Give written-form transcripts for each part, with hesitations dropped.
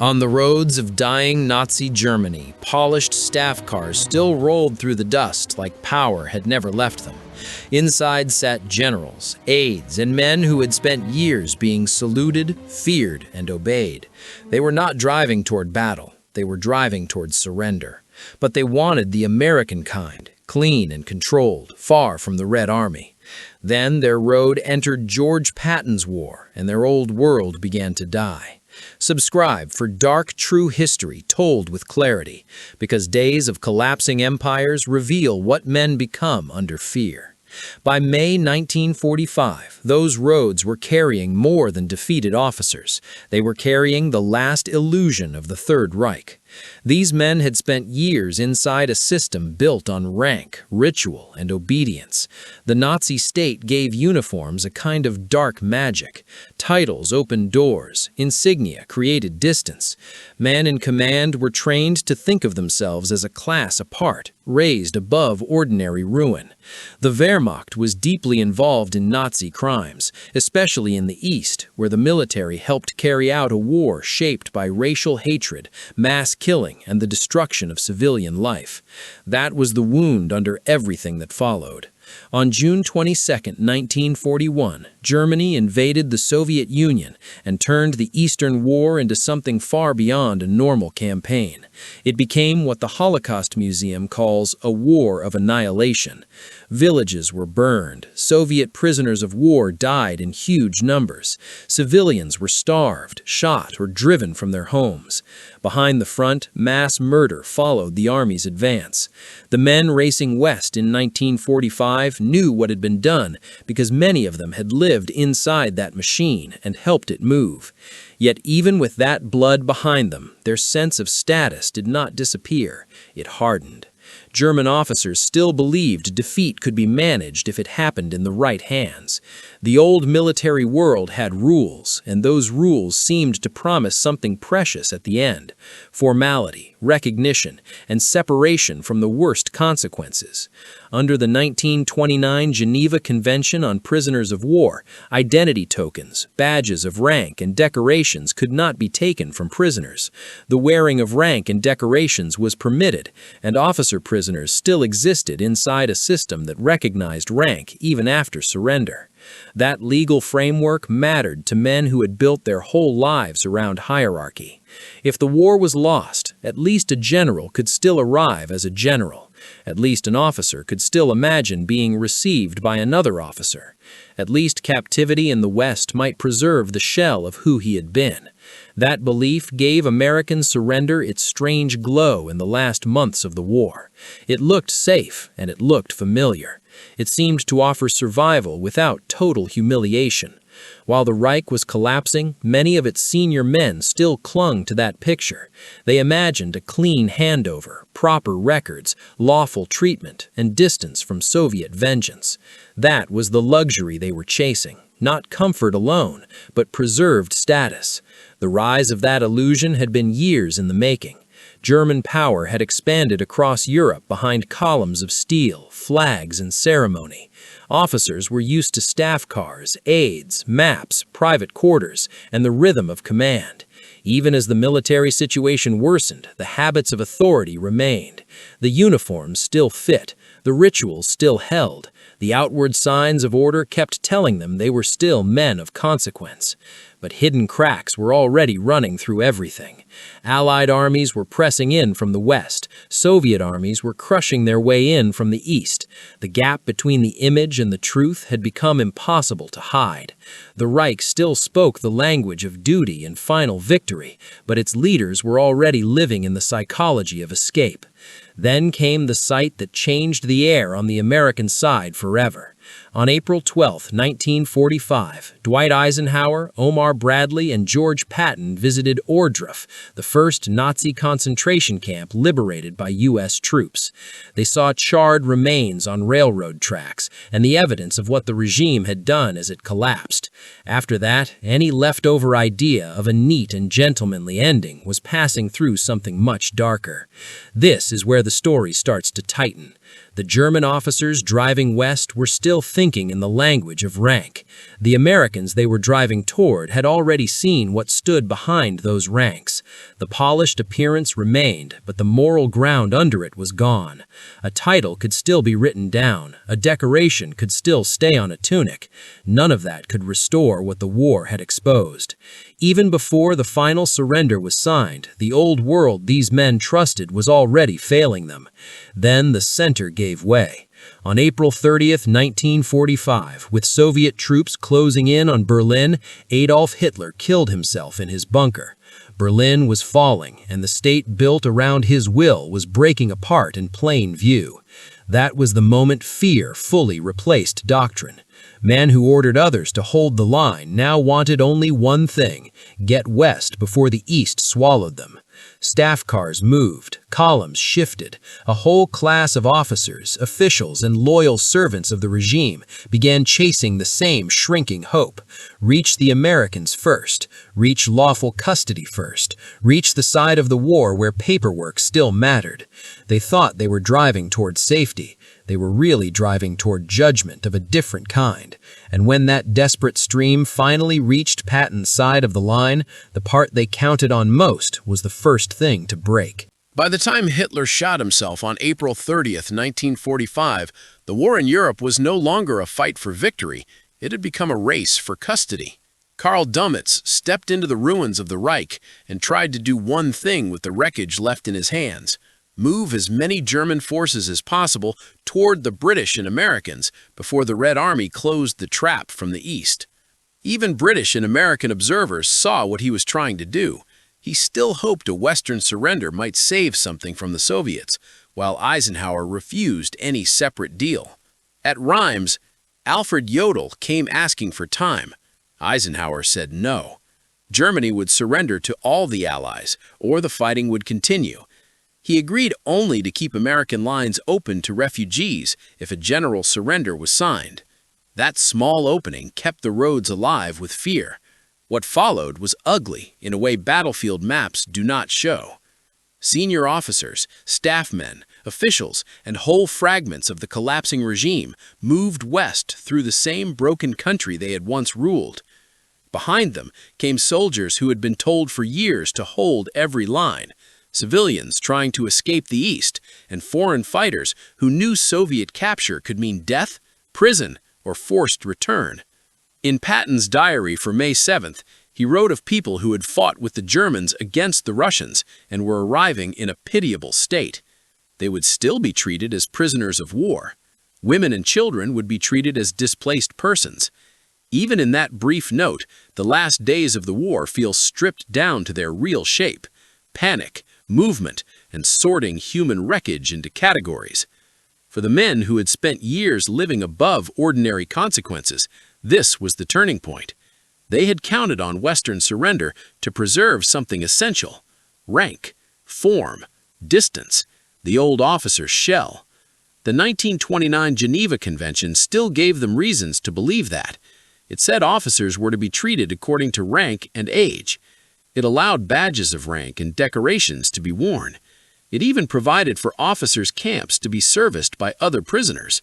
On the roads of dying Nazi Germany, polished staff cars still rolled through the dust like power had never left them. Inside sat generals, aides, and men who had spent years being saluted, feared, and obeyed. They were not driving toward battle. They were driving toward surrender. But they wanted the American kind, clean and controlled, far from the Red Army. Then their road entered George Patton's war, and their old world began to die. Subscribe for dark, true history told with clarity, because days of collapsing empires reveal what men become under fear. By May 1945, those roads were carrying more than defeated officers. They were carrying the last illusion of the Third Reich. These men had spent years inside a system built on rank, ritual, and obedience. The Nazi state gave uniforms a kind of dark magic. Titles opened doors, insignia created distance. Men in command were trained to think of themselves as a class apart, raised above ordinary ruin. The Wehrmacht was deeply involved in Nazi crimes, especially in the East, where the military helped carry out a war shaped by racial hatred, mass killing, and the destruction of civilian life. That was the wound under everything that followed. On June 22, 1941, Germany invaded the Soviet Union and turned the Eastern War into something far beyond a normal campaign. It became what the Holocaust Museum calls a war of annihilation. Villages were burned. Soviet prisoners of war died in huge numbers. Civilians were starved, shot, or driven from their homes. Behind the front, mass murder followed the army's advance. The men racing west in 1945 knew what had been done because many of them had lived inside that machine and helped it move. Yet even with that blood behind them, their sense of status did not disappear. It hardened. German officers still believed defeat could be managed if it happened in the right hands. The old military world had rules, and those rules seemed to promise something precious at the end: formality, recognition, and separation from the worst consequences. Under the 1929 Geneva Convention on Prisoners of War, identity tokens, badges of rank, and decorations could not be taken from prisoners. The wearing of rank and decorations was permitted, and officer prisoners still existed inside a system that recognized rank even after surrender. That legal framework mattered to men who had built their whole lives around hierarchy. If the war was lost, at least a general could still arrive as a general. At least an officer could still imagine being received by another officer. At least captivity in the West might preserve the shell of who he had been. That belief gave American surrender its strange glow in the last months of the war. It looked safe, and it looked familiar. It seemed to offer survival without total humiliation. While the Reich was collapsing, many of its senior men still clung to that picture. They imagined a clean handover, proper records, lawful treatment, and distance from Soviet vengeance. That was the luxury they were chasing. Not comfort alone, but preserved status. The rise of that illusion had been years in the making. German power had expanded across Europe behind columns of steel, flags, and ceremony. Officers were used to staff cars, aides, maps, private quarters, and the rhythm of command. Even as the military situation worsened, the habits of authority remained. The uniforms still fit. The rituals still held. The outward signs of order kept telling them they were still men of consequence. But hidden cracks were already running through everything. Allied armies were pressing in from the west. Soviet armies were crushing their way in from the east. The gap between the image and the truth had become impossible to hide. The Reich still spoke the language of duty and final victory, but its leaders were already living in the psychology of escape. Then came the sight that changed the air on the American side forever. On April 12, 1945, Dwight Eisenhower, Omar Bradley, and George Patton visited Ohrdruf, the first Nazi concentration camp liberated by U.S. troops. They saw charred remains on railroad tracks and the evidence of what the regime had done as it collapsed. After that, any leftover idea of a neat and gentlemanly ending was passing through something much darker. This is where the story starts to tighten. The German officers driving west were still thinking in the language of rank. The Americans they were driving toward had already seen what stood behind those ranks. The polished appearance remained, but the moral ground under it was gone. A title could still be written down. A decoration could still stay on a tunic. None of that could restore what the war had exposed. Even before the final surrender was signed, the old world these men trusted was already failing them. Then the center gave way. On April 30th, 1945, with Soviet troops closing in on Berlin, Adolf Hitler killed himself in his bunker. Berlin was falling, and the state built around his will was breaking apart in plain view. That was the moment fear fully replaced doctrine. Men who ordered others to hold the line now wanted only one thing: get west before the east swallowed them. Staff cars moved, columns shifted. A whole class of officers, officials, and loyal servants of the regime began chasing the same shrinking hope. Reach the Americans first. Reach lawful custody first. Reach the side of the war where paperwork still mattered. They thought they were driving toward safety. They were really driving toward judgment of a different kind. And when that desperate stream finally reached Patton's side of the line, the part they counted on most was the first thing to break. By the time Hitler shot himself on April 30th, 1945, the war in Europe was no longer a fight for victory. It had become a race for custody. Karl Dönitz stepped into the ruins of the Reich and tried to do one thing with the wreckage left in his hands: move as many German forces as possible toward the British and Americans before the Red Army closed the trap from the east. Even British and American observers saw what he was trying to do. He still hoped a Western surrender might save something from the Soviets, while Eisenhower refused any separate deal. At Reims, Alfred Jodl came asking for time. Eisenhower said no. Germany would surrender to all the Allies, or the fighting would continue. He agreed only to keep American lines open to refugees if a general surrender was signed. That small opening kept the roads alive with fear. What followed was ugly in a way battlefield maps do not show. Senior officers, staff men, officials, and whole fragments of the collapsing regime moved west through the same broken country they had once ruled. Behind them came soldiers who had been told for years to hold every line, civilians trying to escape the east, and foreign fighters who knew Soviet capture could mean death, prison, or forced return. In Patton's diary for May 7th, he wrote of people who had fought with the Germans against the Russians and were arriving in a pitiable state. They would still be treated as prisoners of war. Women and children would be treated as displaced persons. Even in that brief note, the last days of the war feel stripped down to their real shape: panic, movement, and sorting human wreckage into categories. For the men who had spent years living above ordinary consequences, this was the turning point. They had counted on Western surrender to preserve something essential: rank, form, distance, the old officer's shell. The 1929 Geneva Convention still gave them reasons to believe that. It said officers were to be treated according to rank and age. It allowed badges of rank and decorations to be worn. It even provided for officers' camps to be serviced by other prisoners.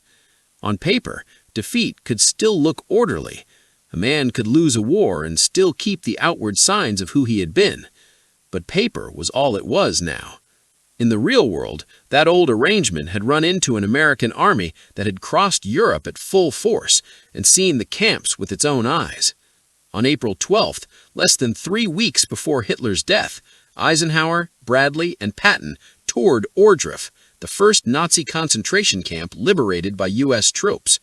On paper, defeat could still look orderly. A man could lose a war and still keep the outward signs of who he had been. But paper was all it was now. In the real world, that old arrangement had run into an American army that had crossed Europe at full force and seen the camps with its own eyes. On April 12th, less than 3 weeks before Hitler's death, Eisenhower, Bradley, and Patton toured Ohrdruf, the first Nazi concentration camp liberated by U.S. troops.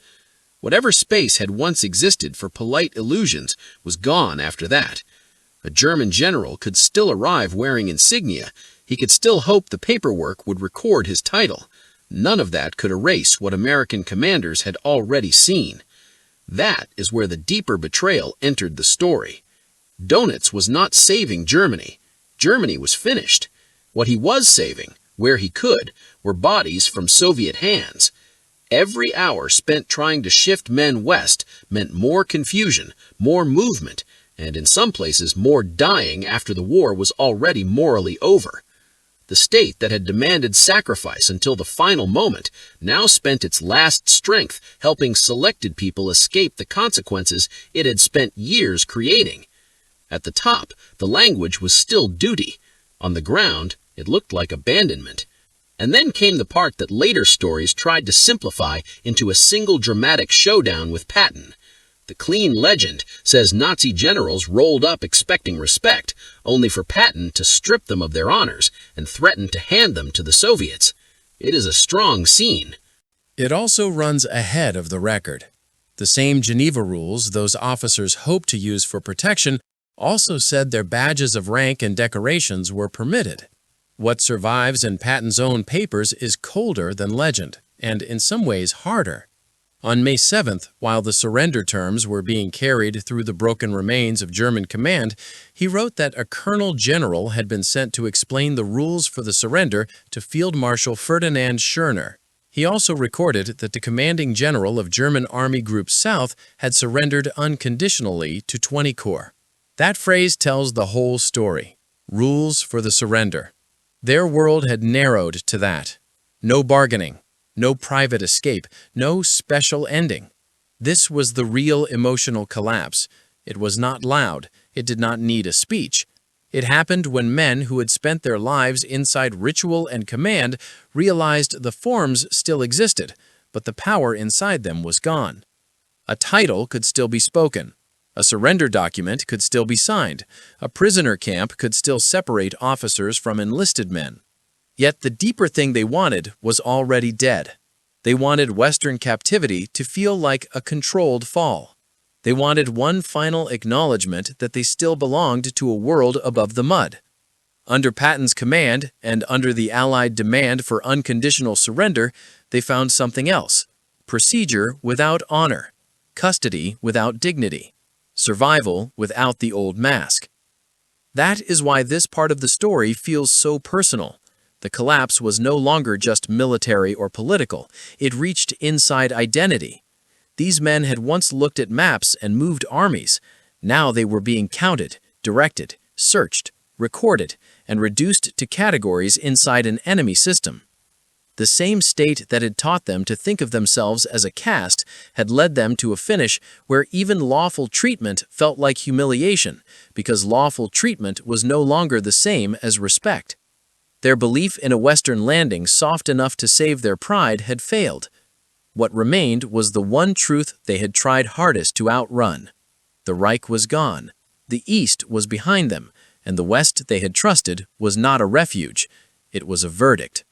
Whatever space had once existed for polite illusions was gone after that. A German general could still arrive wearing insignia. He could still hope the paperwork would record his title. None of that could erase what American commanders had already seen. That is where the deeper betrayal entered the story. Dönitz was not saving Germany. Germany was finished. What he was saving, where he could, were bodies from Soviet hands. Every hour spent trying to shift men west meant more confusion, more movement, and in some places more dying after the war was already morally over. The state that had demanded sacrifice until the final moment now spent its last strength helping selected people escape the consequences it had spent years creating. At the top, the language was still duty. On the ground, it looked like abandonment. And then came the part that later stories tried to simplify into a single dramatic showdown with Patton. The clean legend says Nazi generals rolled up expecting respect, only for Patton to strip them of their honors and threaten to hand them to the Soviets. It is a strong scene. It also runs ahead of the record. The same Geneva rules those officers hoped to use for protection also said their badges of rank and decorations were permitted. What survives in Patton's own papers is colder than legend, and in some ways harder. On May 7th, while the surrender terms were being carried through the broken remains of German command, he wrote that a colonel general had been sent to explain the rules for the surrender to Field Marshal Ferdinand Schörner. He also recorded that the commanding general of German Army Group South had surrendered unconditionally to 20 Corps. That phrase tells the whole story. Rules for the surrender. Their world had narrowed to that. No bargaining. No private escape, no special ending. This was the real emotional collapse. It was not loud. It did not need a speech. It happened when men who had spent their lives inside ritual and command realized the forms still existed, but the power inside them was gone. A title could still be spoken. A surrender document could still be signed. A prisoner camp could still separate officers from enlisted men. Yet the deeper thing they wanted was already dead. They wanted Western captivity to feel like a controlled fall. They wanted one final acknowledgement that they still belonged to a world above the mud. Under Patton's command and under the Allied demand for unconditional surrender, they found something else. Procedure without honor. Custody without dignity. Survival without the old mask. That is why this part of the story feels so personal. The collapse was no longer just military or political. It reached inside identity. These men had once looked at maps and moved armies. Now they were being counted, directed, searched, recorded, and reduced to categories inside an enemy system. The same state that had taught them to think of themselves as a caste had led them to a finish where even lawful treatment felt like humiliation, because lawful treatment was no longer the same as respect. Their belief in a Western landing soft enough to save their pride had failed. What remained was the one truth they had tried hardest to outrun. The Reich was gone. The East was behind them, and the West they had trusted was not a refuge. It was a verdict.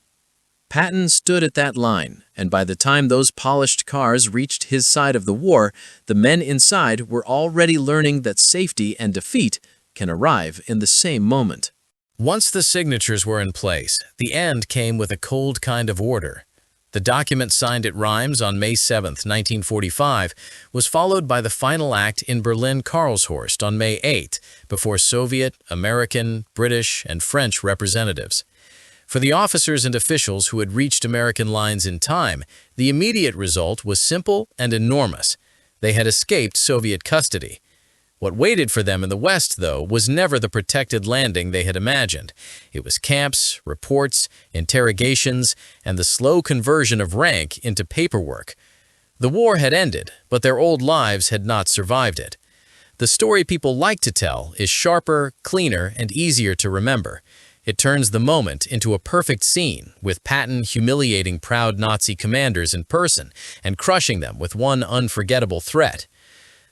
Patton stood at that line, and by the time those polished cars reached his side of the war, the men inside were already learning that safety and defeat can arrive in the same moment. Once the signatures were in place, the end came with a cold kind of order. The document signed at Reims on May 7, 1945, was followed by the final act in Berlin-Karlshorst on May 8, before Soviet, American, British, and French representatives. For the officers and officials who had reached American lines in time, the immediate result was simple and enormous. They had escaped Soviet custody. What waited for them in the West, though, was never the protected landing they had imagined. It was camps, reports, interrogations, and the slow conversion of rank into paperwork. The war had ended, but their old lives had not survived it. The story people like to tell is sharper, cleaner, and easier to remember. It turns the moment into a perfect scene, with Patton humiliating proud Nazi commanders in person and crushing them with one unforgettable threat.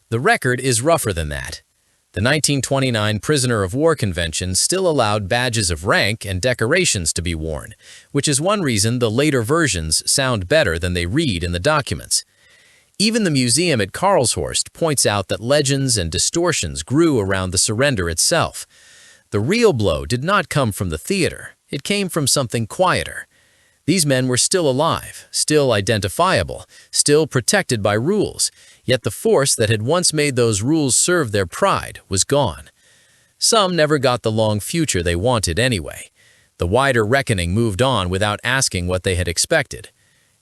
The record is rougher than that. The 1929 Prisoner of War Convention still allowed badges of rank and decorations to be worn, which is one reason the later versions sound better than they read in the documents. Even the museum at Karlshorst points out that legends and distortions grew around the surrender itself. The real blow did not come from the theater. It came from something quieter. These men were still alive, still identifiable, still protected by rules, yet the force that had once made those rules serve their pride was gone. Some never got the long future they wanted anyway. The wider reckoning moved on without asking what they had expected.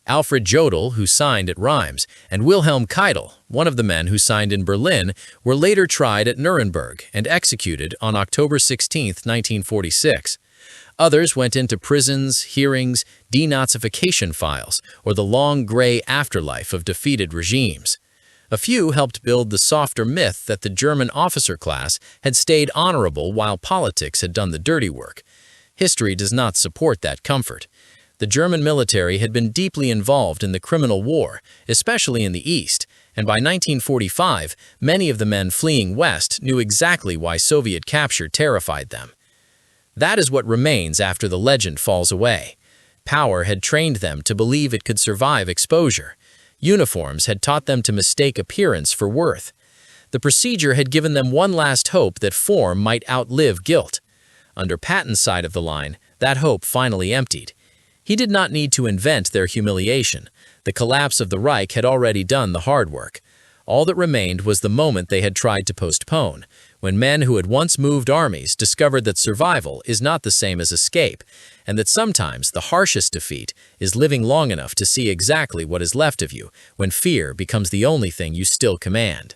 Alfred Jodl, who signed at Reims, and Wilhelm Keitel, one of the men who signed in Berlin, were later tried at Nuremberg and executed on October 16, 1946. Others went into prisons, hearings, denazification files, or the long gray afterlife of defeated regimes. A few helped build the softer myth that the German officer class had stayed honorable while politics had done the dirty work. History does not support that comfort. The German military had been deeply involved in the criminal war, especially in the East, and by 1945, many of the men fleeing west knew exactly why Soviet capture terrified them. That is what remains after the legend falls away. Power had trained them to believe it could survive exposure. Uniforms had taught them to mistake appearance for worth. The procedure had given them one last hope that form might outlive guilt. Under Patton's side of the line, that hope finally emptied. He did not need to invent their humiliation. The collapse of the Reich had already done the hard work. All that remained was the moment they had tried to postpone, when men who had once moved armies discovered that survival is not the same as escape, and that sometimes the harshest defeat is living long enough to see exactly what is left of you when fear becomes the only thing you still command.